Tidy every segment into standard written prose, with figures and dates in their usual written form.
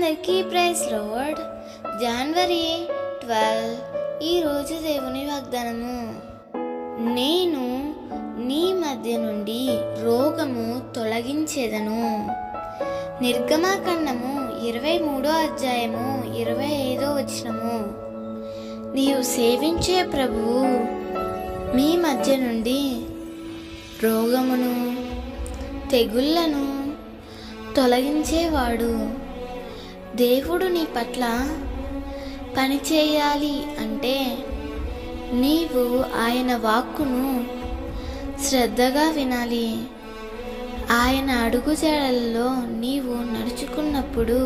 అందరికీ praise lord. జనవరి 12 ఈరోజు దేవుని వాగ్దానము. నేను నీ మధ్య నుండి రోగము తొలగించేదను. నిర్గమకాండము 23:25 నీవు సేవించే ప్రభువు మీ మధ్య నుండి రోగమును తెగుళ్లను తొలగించేవాడు. దేవుడు నీ పట్ల పని చేయాలి అంటే నీవు ఆయన వాక్కును శ్రద్ధగా వినాలి. ఆయన అడుగుజాడల్లో నీవు నడుచుకున్నప్పుడు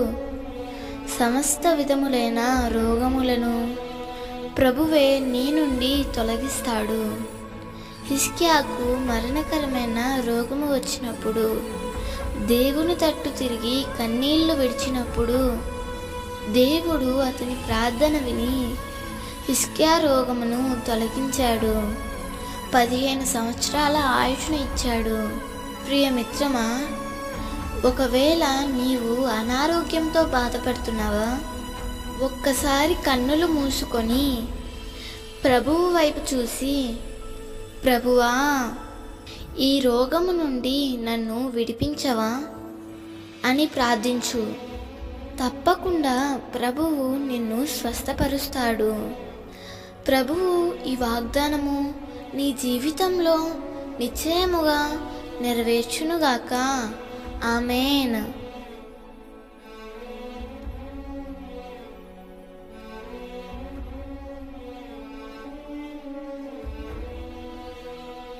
సమస్త విధములైన రోగములను ప్రభువే నీ నుండి తొలగిస్తాడు. హిజ్కియాకు మరణకరమైన రోగము వచ్చినప్పుడు దేవుని తట్టు తిరిగి కన్నీళ్లు విడిచినప్పుడు దేవుడు అతని ప్రార్థన విని హిజ్కియా రోగమును తొలగించాడు. 15 సంవత్సరాల ఆయుష్ను ఇచ్చాడు. ప్రియమిత్రమా, ఒకవేళ నీవు అనారోగ్యంతో బాధపడుతున్నావా? ఒక్కసారి కన్నులు మూసుకొని ప్రభువు వైపు చూసి, ప్రభువా, ఈ రోగము నుండి నన్ను విడిపించవా అని ప్రార్థించు. తప్పకుండా ప్రభువు నిన్ను స్వస్థపరుస్తాడు. ప్రభువు ఈ వాగ్దానము నీ జీవితంలో నిశ్చయముగా నెరవేర్చునుగాక. ఆమేన్.